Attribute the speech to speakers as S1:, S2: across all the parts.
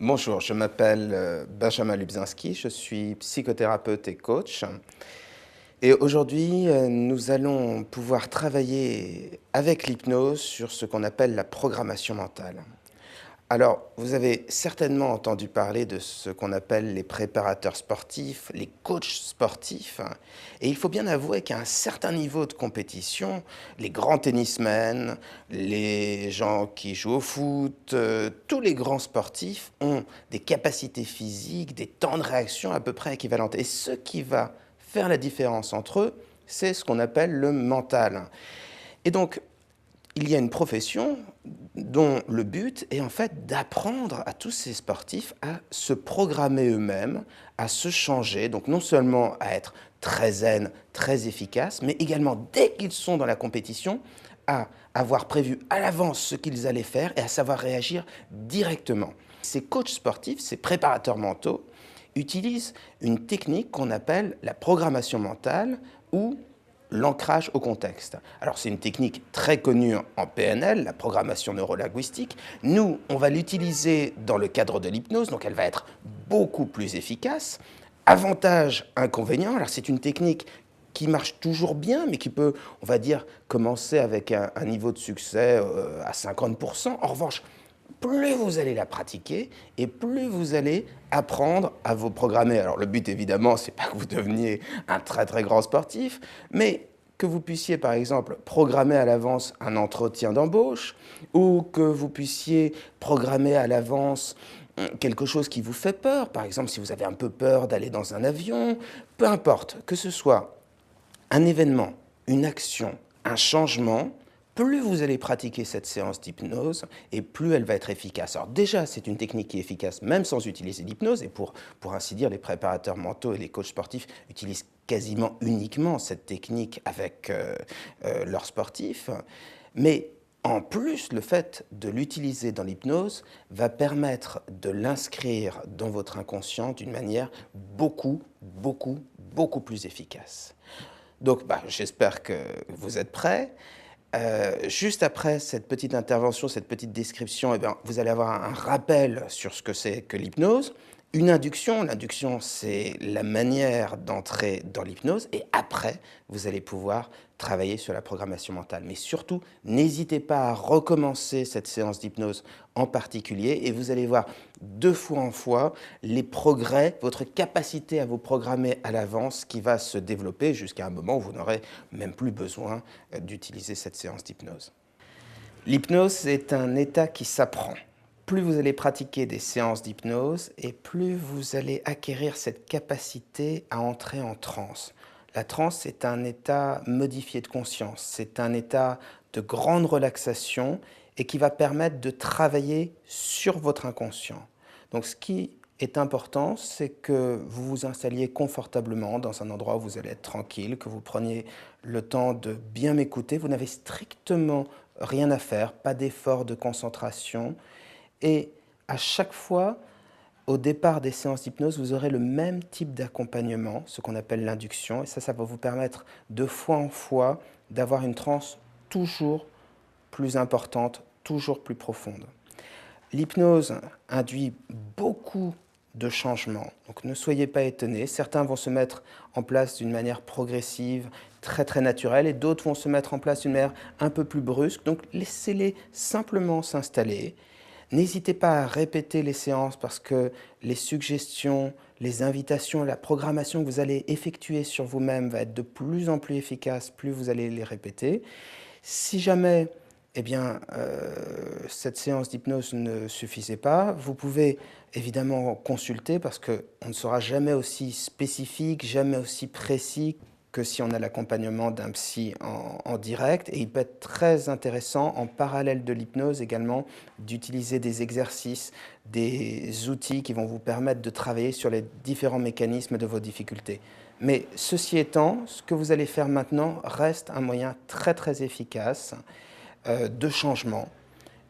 S1: Bonjour, je m'appelle Benjamin Lubzinski, je suis psychothérapeute et coach. Et aujourd'hui, nous allons pouvoir travailler avec l'hypnose sur ce qu'on appelle la programmation mentale. Alors, vous avez certainement entendu parler de ce qu'on appelle les préparateurs sportifs, les coachs sportifs. Et il faut bien avouer qu'à un certain niveau de compétition, les grands tennismen, les gens qui jouent au foot, tous les grands sportifs ont des capacités physiques, des temps de réaction à peu près équivalentes. Et ce qui va faire la différence entre eux, c'est ce qu'on appelle le mental. Et donc, il y a une profession dont le but est en fait d'apprendre à tous ces sportifs à se programmer eux-mêmes, à se changer, donc non seulement à être très zen, très efficace, mais également dès qu'ils sont dans la compétition, à avoir prévu à l'avance ce qu'ils allaient faire et à savoir réagir directement. Ces coachs sportifs, ces préparateurs mentaux, utilisent une technique qu'on appelle la programmation mentale ou l'ancrage au contexte. Alors c'est une technique très connue en PNL, la programmation neurolinguistique. Nous, on va l'utiliser dans le cadre de l'hypnose, donc elle va être beaucoup plus efficace. Avantage, inconvénient, alors c'est une technique qui marche toujours bien, mais qui peut, on va dire, commencer avec un niveau de succès à 50%. En revanche, plus vous allez la pratiquer et plus vous allez apprendre à vous programmer. Alors le but évidemment, c'est pas que vous deveniez un très très grand sportif, mais que vous puissiez par exemple programmer à l'avance un entretien d'embauche ou que vous puissiez programmer à l'avance quelque chose qui vous fait peur, par exemple si vous avez un peu peur d'aller dans un avion, peu importe, que ce soit un événement, une action, un changement, plus vous allez pratiquer cette séance d'hypnose et plus elle va être efficace. Alors déjà, c'est une technique qui est efficace même sans utiliser l'hypnose et pour ainsi dire, les préparateurs mentaux et les coachs sportifs utilisent quasiment uniquement cette technique avec leurs sportifs. Mais en plus, le fait de l'utiliser dans l'hypnose va permettre de l'inscrire dans votre inconscient d'une manière beaucoup plus efficace. Donc, j'espère que vous êtes prêts. Juste après cette petite intervention, cette petite description, vous allez avoir un rappel sur ce que c'est que l'hypnose. Une induction, l'induction c'est la manière d'entrer dans l'hypnose et après vous allez pouvoir travailler sur la programmation mentale. Mais surtout, n'hésitez pas à recommencer cette séance d'hypnose en particulier et vous allez voir de fois en fois les progrès, votre capacité à vous programmer à l'avance qui va se développer jusqu'à un moment où vous n'aurez même plus besoin d'utiliser cette séance d'hypnose. L'hypnose est un état qui s'apprend. Plus vous allez pratiquer des séances d'hypnose et plus vous allez acquérir cette capacité à entrer en transe. La transe est un état modifié de conscience, c'est un état de grande relaxation et qui va permettre de travailler sur votre inconscient. Donc ce qui est important, c'est que vous vous installiez confortablement dans un endroit où vous allez être tranquille, que vous preniez le temps de bien m'écouter. Vous n'avez strictement rien à faire, pas d'effort de concentration. Et à chaque fois, au départ des séances d'hypnose, vous aurez le même type d'accompagnement, ce qu'on appelle l'induction. Et ça va vous permettre de fois en fois d'avoir une transe toujours plus importante, toujours plus profonde. L'hypnose induit beaucoup de changements, donc ne soyez pas étonnés. Certains vont se mettre en place d'une manière progressive, très naturelle, et d'autres vont se mettre en place d'une manière un peu plus brusque. Donc laissez-les simplement s'installer. N'hésitez pas à répéter les séances parce que les suggestions, les invitations, la programmation que vous allez effectuer sur vous-même va être de plus en plus efficace, plus vous allez les répéter. Si jamais cette séance d'hypnose ne suffisait pas, vous pouvez évidemment consulter parce qu'on ne sera jamais aussi spécifique, jamais aussi précis que si on a l'accompagnement d'un psy en direct. Et il peut être très intéressant, en parallèle de l'hypnose également, d'utiliser des exercices, des outils qui vont vous permettre de travailler sur les différents mécanismes de vos difficultés. Mais ceci étant, ce que vous allez faire maintenant reste un moyen très efficace de changement.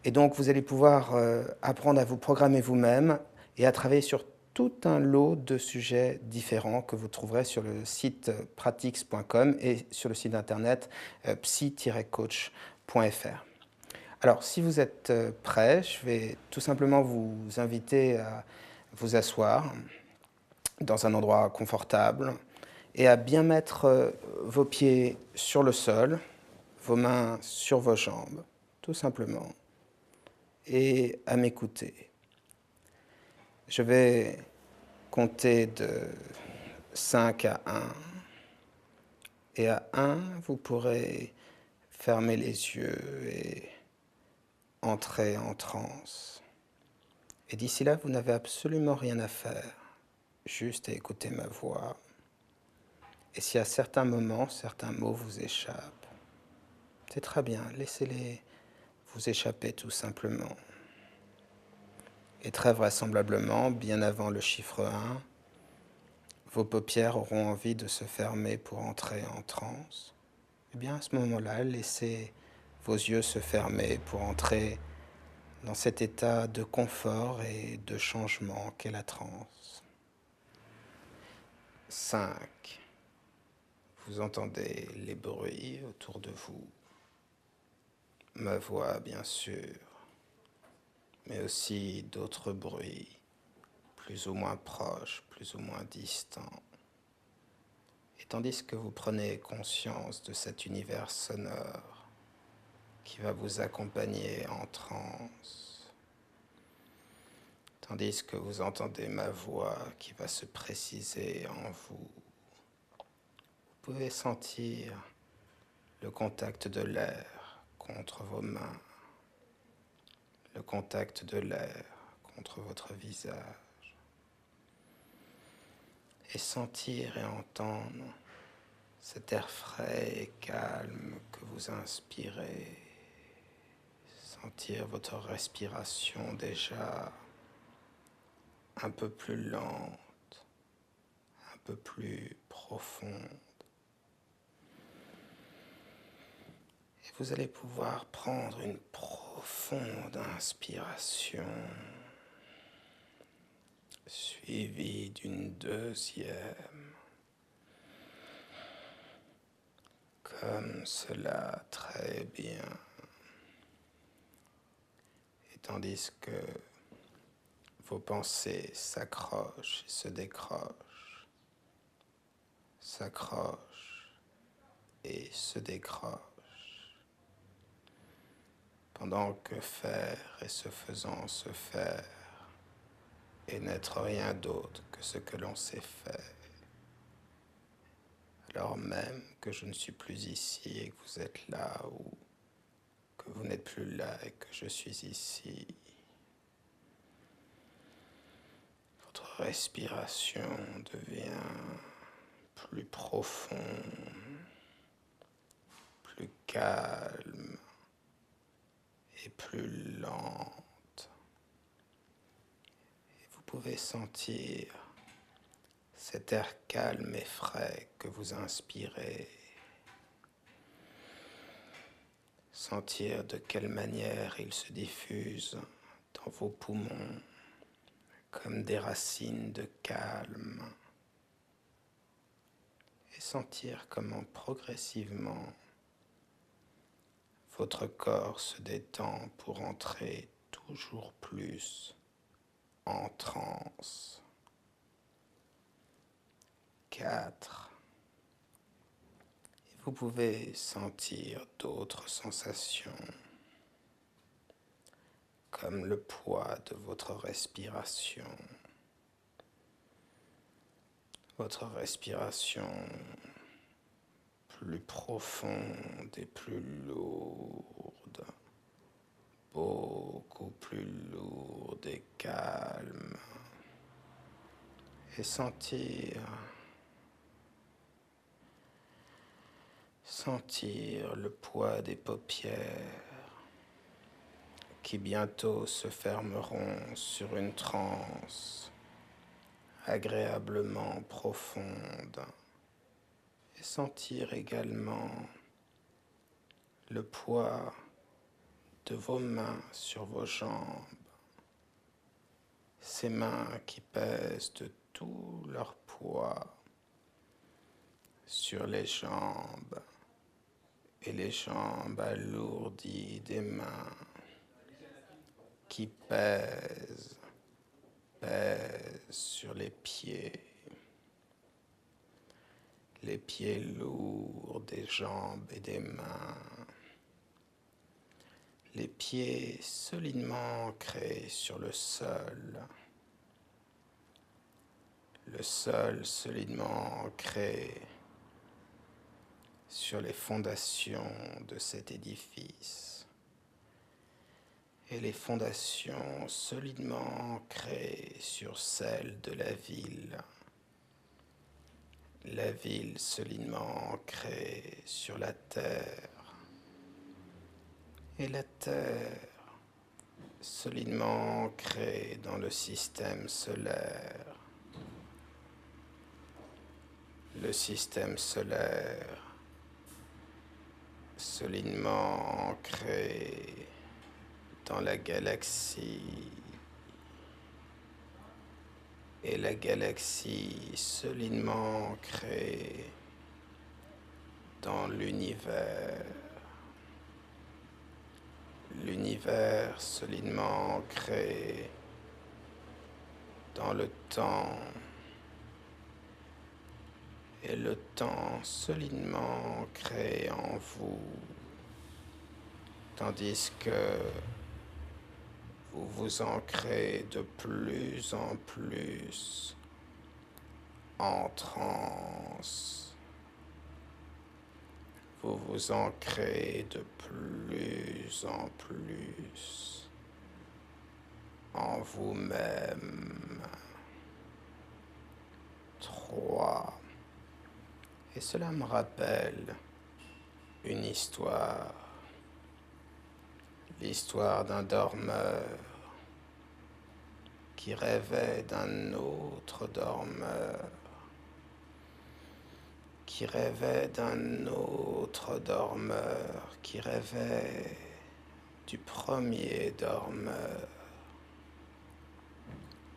S1: Et donc, vous allez pouvoir apprendre à vous programmer vous-même et à travailler sur tout un lot de sujets différents que vous trouverez sur le site pratix.com et sur le site internet psy-coach.fr. Alors, si vous êtes prêt, je vais tout simplement vous inviter à vous asseoir dans un endroit confortable et à bien mettre vos pieds sur le sol, vos mains sur vos jambes, tout simplement, et à m'écouter. Je vais compter de 5 à 1. Et à 1, vous pourrez fermer les yeux et entrer en transe. Et d'ici là, vous n'avez absolument rien à faire, juste à écouter ma voix. Et si à certains moments, certains mots vous échappent, c'est très bien, laissez-les vous échapper tout simplement. Et très vraisemblablement, bien avant le chiffre 1, vos paupières auront envie de se fermer pour entrer en transe. Eh bien, à ce moment-là, laissez vos yeux se fermer pour entrer dans cet état de confort et de changement qu'est la transe. 5. Vous entendez les bruits autour de vous. Ma voix, bien sûr, mais aussi d'autres bruits, plus ou moins proches, plus ou moins distants. Et tandis que vous prenez conscience de cet univers sonore qui va vous accompagner en transe, tandis que vous entendez ma voix qui va se préciser en vous, vous pouvez sentir le contact de l'air contre vos mains, le contact de l'air contre votre visage, et sentir et entendre cet air frais et calme que vous inspirez. Sentir votre respiration déjà un peu plus lente, un peu plus profonde. Et vous allez pouvoir prendre une profonde inspiration, suivie d'une deuxième. Comme cela, très bien. Et tandis que vos pensées s'accrochent et se décrochent, s'accrochent et se décrochent, pendant que faire et ce faisant se faire et n'être rien d'autre que ce que l'on sait faire, alors même que je ne suis plus ici et que vous êtes là, ou que vous n'êtes plus là et que je suis ici, votre respiration devient plus profonde, plus calme et plus lente. Et vous pouvez sentir cet air calme et frais que vous inspirez. Sentir de quelle manière il se diffuse dans vos poumons comme des racines de calme. Et sentir comment progressivement votre corps se détend pour entrer toujours plus en transe. 4. Et vous pouvez sentir d'autres sensations, comme le poids de votre respiration. Votre respiration plus profonde et plus lourde, beaucoup plus lourde et calme. Et sentir le poids des paupières qui bientôt se fermeront sur une transe agréablement profonde. Et sentir également le poids de vos mains sur vos jambes, ces mains qui pèsent de tout leur poids sur les jambes et les jambes alourdies des mains. qui pèse sur les pieds lourds des jambes et des mains, les pieds solidement ancrés sur le sol solidement ancré sur les fondations de cet édifice et les fondations solidement ancrées sur celles de la ville solidement ancrée sur la terre et la terre solidement ancrée dans le système solaire. Le système solaire solidement ancré dans la galaxie et la galaxie solidement ancrée dans l'univers. L'univers solidement ancré dans le temps et le temps solidement ancré en vous, tandis que vous vous ancrez de plus en plus en transe. Vous vous ancrez de plus en plus en vous-même. 3. Et cela me rappelle une histoire, l'histoire d'un dormeur qui rêvait d'un autre dormeur, qui rêvait d'un autre dormeur, qui rêvait du premier dormeur.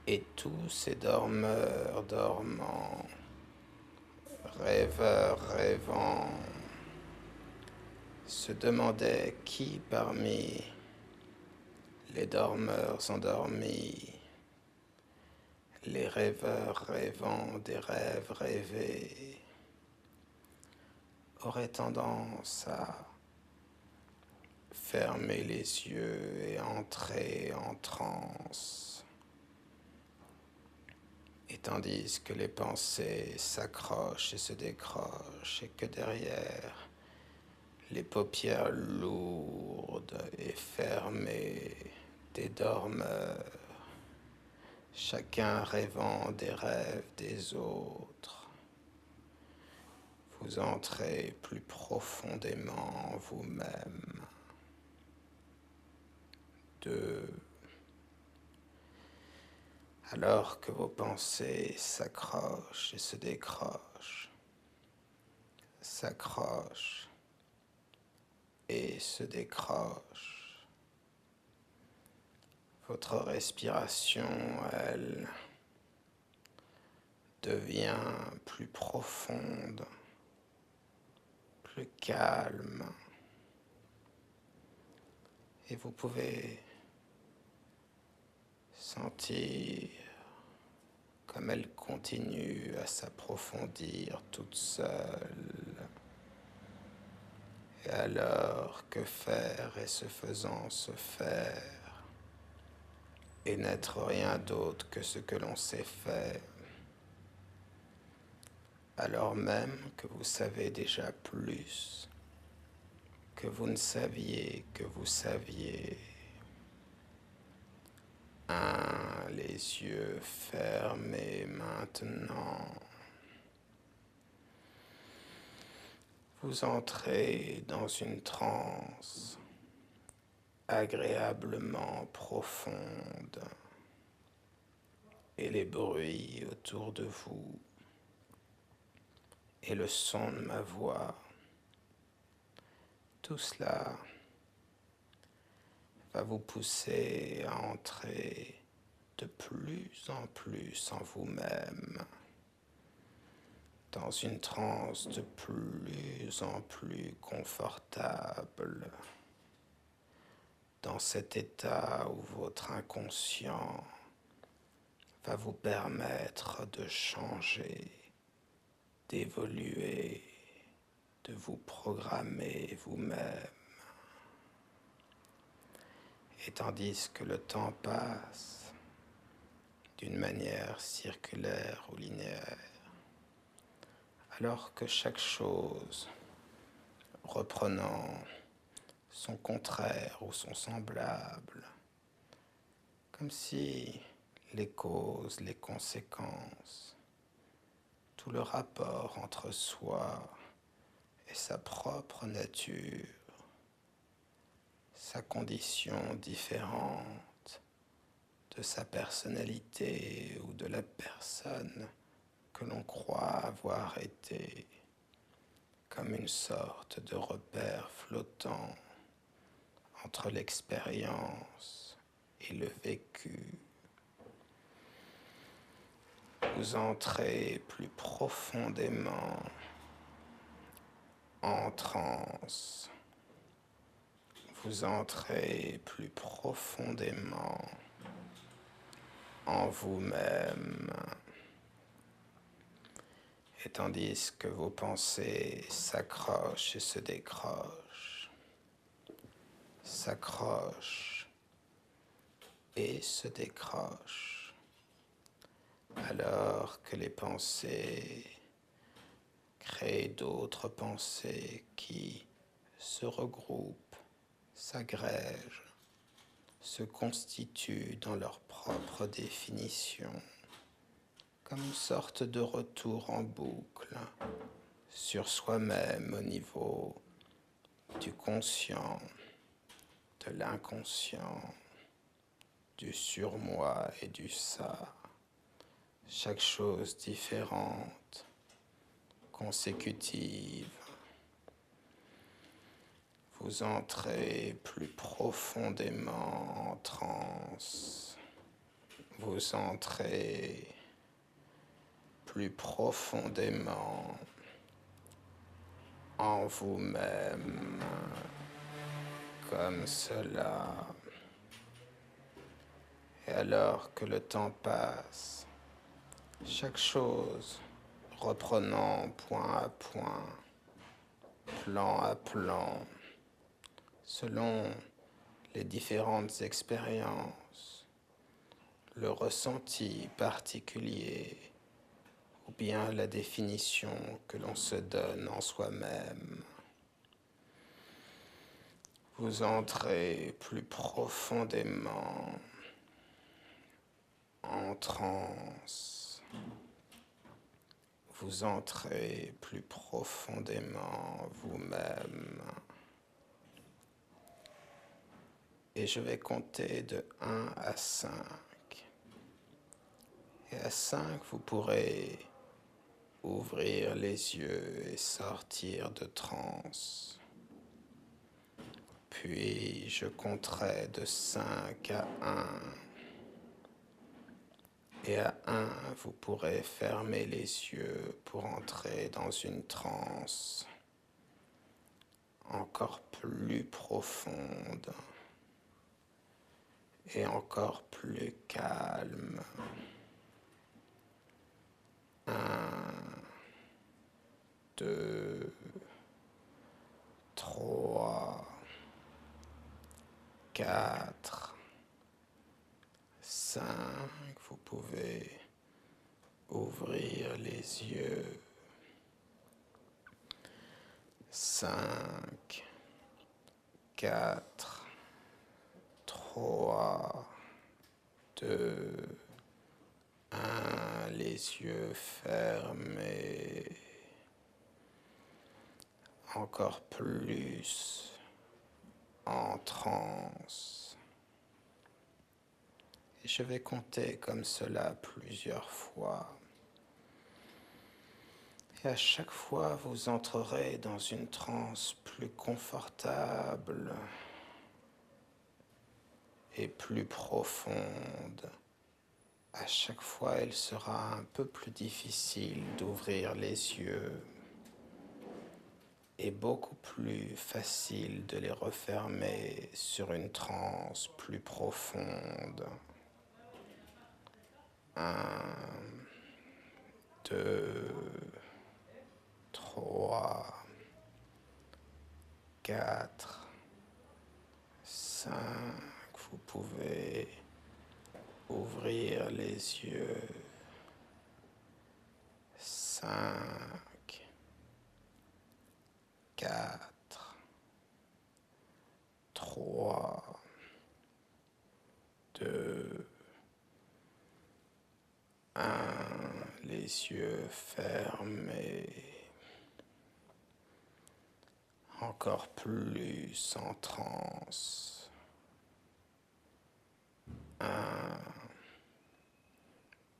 S1: Et tous ces dormeurs dormants, rêveurs rêvant, se demandaient qui parmi les dormeurs endormis, les rêveurs rêvant des rêves rêvés, aurait tendance à fermer les yeux et entrer en transe. Et tandis que les pensées s'accrochent et se décrochent, et que derrière les paupières lourdes et fermées des dormeurs, chacun rêvant des rêves des autres, vous entrez plus profondément en vous-même. 2. Alors que vos pensées s'accrochent et se décrochent, s'accrochent et se décrochent, votre respiration, elle, devient plus profonde, plus calme, et vous pouvez sentir comme elle continue à s'approfondir toute seule. Et alors, que faire et ce faisant se faire, et n'être rien d'autre que ce que l'on sait faire, alors même que vous savez déjà plus que vous ne saviez que vous saviez. 1. Les yeux fermés maintenant. Vous entrez dans une transe agréablement profonde et les bruits autour de vous et le son de ma voix, tout cela va vous pousser à entrer de plus en plus en vous-même, dans une transe de plus en plus confortable, dans cet état où votre inconscient va vous permettre de changer, d'évoluer, de vous programmer vous-même. Et tandis que le temps passe d'une manière circulaire ou linéaire, alors que chaque chose, reprenant son contraire ou son semblable, comme si les causes, les conséquences, tout le rapport entre soi et sa propre nature, sa condition différente de sa personnalité ou de la personne que l'on croit avoir été, comme une sorte de repère flottant entre l'expérience et le vécu. Vous entrez plus profondément en transe. Vous entrez plus profondément en vous-même. Et tandis que vos pensées s'accrochent et se décrochent, s'accrochent et se décrochent, alors que les pensées créent d'autres pensées qui se regroupent, s'agrègent, se constituent dans leur propre définition, comme une sorte de retour en boucle sur soi-même au niveau du conscient, de l'inconscient, du surmoi et du ça, chaque chose différente, consécutive. Vous entrez plus profondément en transe. Vous entrez plus profondément en vous-même, comme cela. Et alors que le temps passe, chaque chose reprenant point à point, plan à plan, selon les différentes expériences, le ressenti particulier ou bien la définition que l'on se donne en soi-même. Vous entrez plus profondément en transe. Vous entrez plus profondément vous-même. Et je vais compter de 1 à 5. Et à 5, vous pourrez ouvrir les yeux et sortir de transe. Puis je compterai de 5 à 1. Et à 1, vous pourrez fermer les yeux pour entrer dans une transe encore plus profonde et encore plus calme. 1, 2, 3, 4, 5. Vous pouvez ouvrir les yeux. 5, 4, 3, 2, 1. Les yeux fermés. Encore plus en transe. Et je vais compter comme cela plusieurs fois. Et à chaque fois, vous entrerez dans une transe plus confortable et plus profonde. À chaque fois, il sera un peu plus difficile d'ouvrir les yeux. est beaucoup plus facile de les refermer sur une transe plus profonde. 1, 2, 3, 4, 5. Vous pouvez ouvrir les yeux. 5, 4, 3, 2, 1. Les yeux fermés. Encore plus en transe. 1,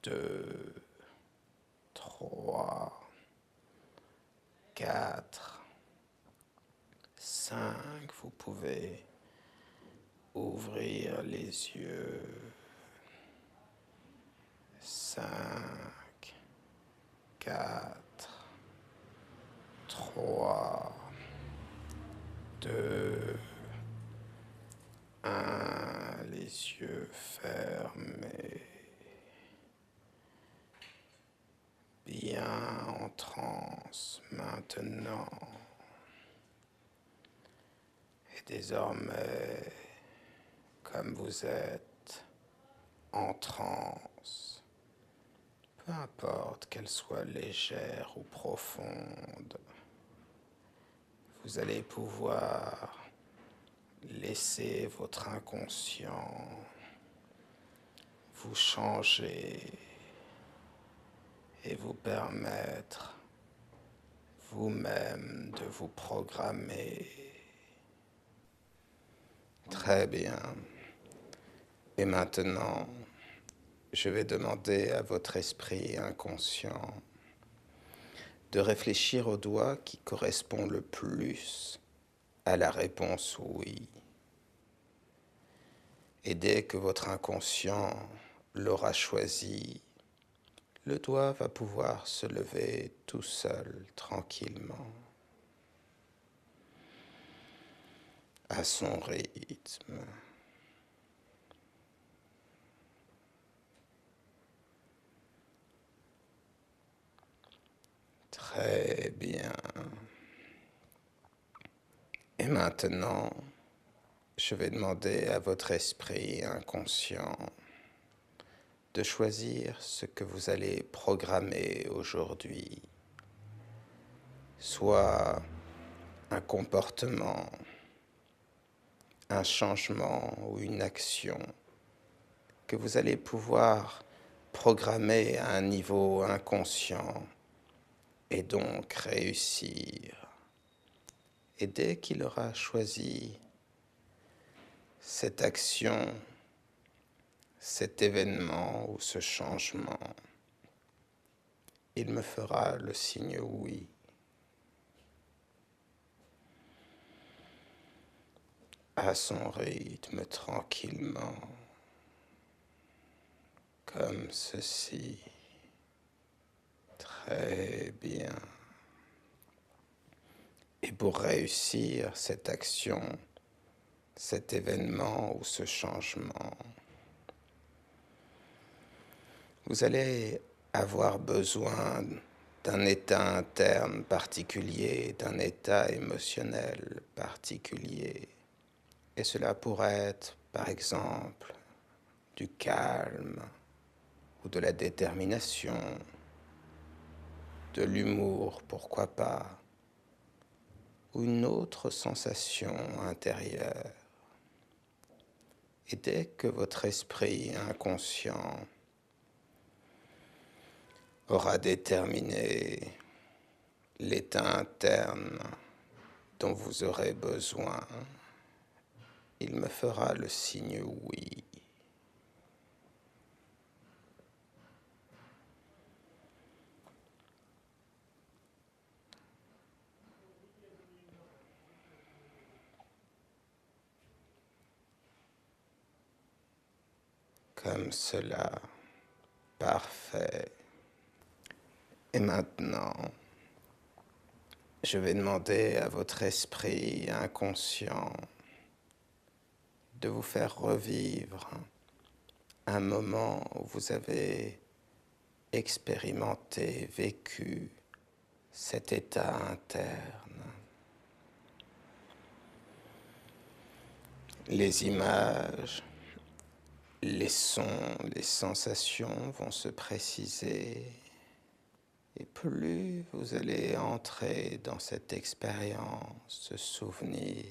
S1: 2, 3, 4, 5. Vous pouvez ouvrir les yeux. 5, 4, 3, 2, 1. Les yeux fermés. Bien en transe maintenant. Et désormais, comme vous êtes en transe, peu importe qu'elle soit légère ou profonde, vous allez pouvoir laisser votre inconscient vous changer et vous permettre vous-même de vous programmer. Très bien. Et maintenant, je vais demander à votre esprit inconscient de réfléchir au doigt qui correspond le plus à la réponse oui. Et dès que votre inconscient l'aura choisi, le doigt va pouvoir se lever tout seul, tranquillement, à son rythme. Très bien. Et maintenant, je vais demander à votre esprit inconscient de choisir ce que vous allez programmer aujourd'hui. Soit un comportement, un changement ou une action que vous allez pouvoir programmer à un niveau inconscient et donc réussir. Et dès qu'il aura choisi cette action, cet événement ou ce changement, il me fera le signe oui. À son rythme, tranquillement, comme ceci. Très bien. Et pour réussir cette action, cet événement ou ce changement, vous allez avoir besoin d'un état interne particulier, d'un état émotionnel particulier. Et cela pourrait être, par exemple, du calme ou de la détermination, de l'humour, pourquoi pas, ou une autre sensation intérieure. Et dès que votre esprit inconscient aura déterminé l'état interne dont vous aurez besoin, il me fera le signe oui. Comme cela, parfait. Et maintenant, je vais demander à votre esprit inconscient de vous faire revivre un moment où vous avez expérimenté, vécu cet état interne. Les images, les sons, les sensations vont se préciser. Et plus vous allez entrer dans cette expérience, ce souvenir,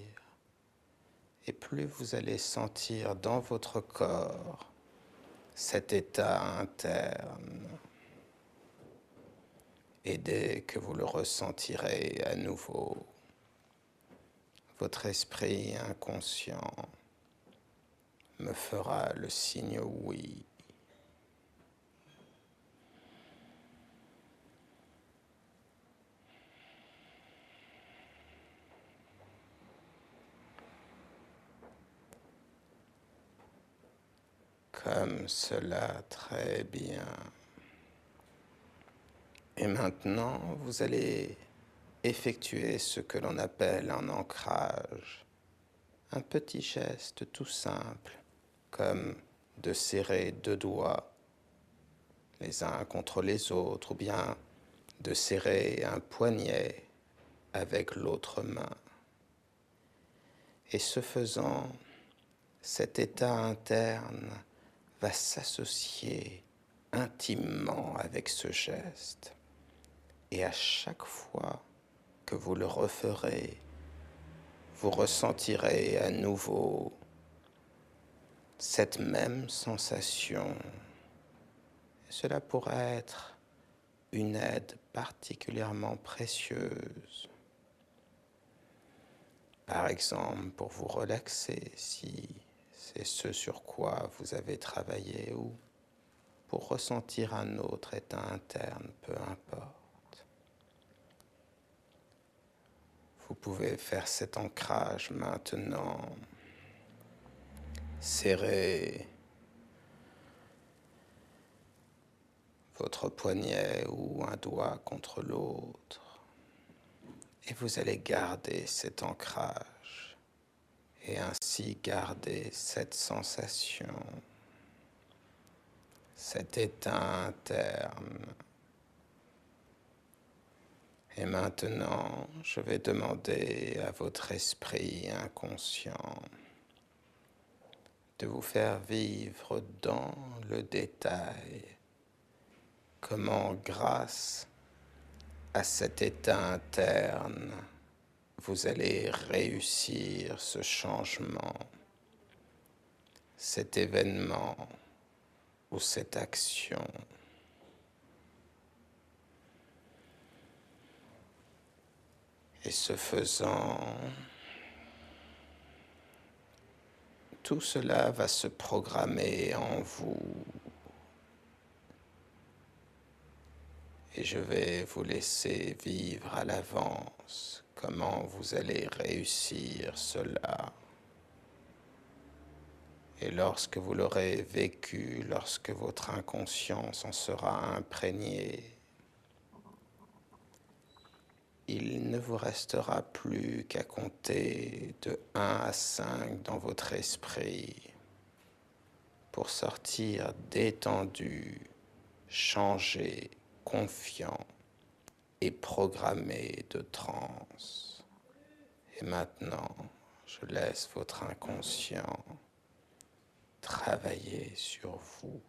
S1: et plus vous allez sentir dans votre corps cet état interne. Et dès que vous le ressentirez à nouveau, votre esprit inconscient me fera le signe oui. Comme cela, très bien. Et maintenant, vous allez effectuer ce que l'on appelle un ancrage. Un petit geste tout simple, comme de serrer deux doigts les uns contre les autres, ou bien de serrer un poignet avec l'autre main. Et ce faisant, cet état interne va s'associer intimement avec ce geste. Et à chaque fois que vous le referez, vous ressentirez à nouveau cette même sensation. Cela pourrait être une aide particulièrement précieuse. Par exemple, pour vous relaxer, si c'est ce sur quoi vous avez travaillé, ou pour ressentir un autre état interne, peu importe. Vous pouvez faire cet ancrage maintenant. Serrez votre poignet ou un doigt contre l'autre. Et vous allez garder cet ancrage et ainsi garder cette sensation, cet état interne. Et maintenant, je vais demander à votre esprit inconscient de vous faire vivre dans le détail comment, grâce à cet état interne, vous allez réussir ce changement, cet événement ou cette action. Et ce faisant, tout cela va se programmer en vous. Et je vais vous laisser vivre à l'avance comment vous allez réussir cela. Et lorsque vous l'aurez vécu, lorsque votre inconscience en sera imprégnée, il ne vous restera plus qu'à compter de 1 à 5 dans votre esprit pour sortir détendu, changé, confiant et programmé de transe. Et maintenant, je laisse votre inconscient travailler sur vous.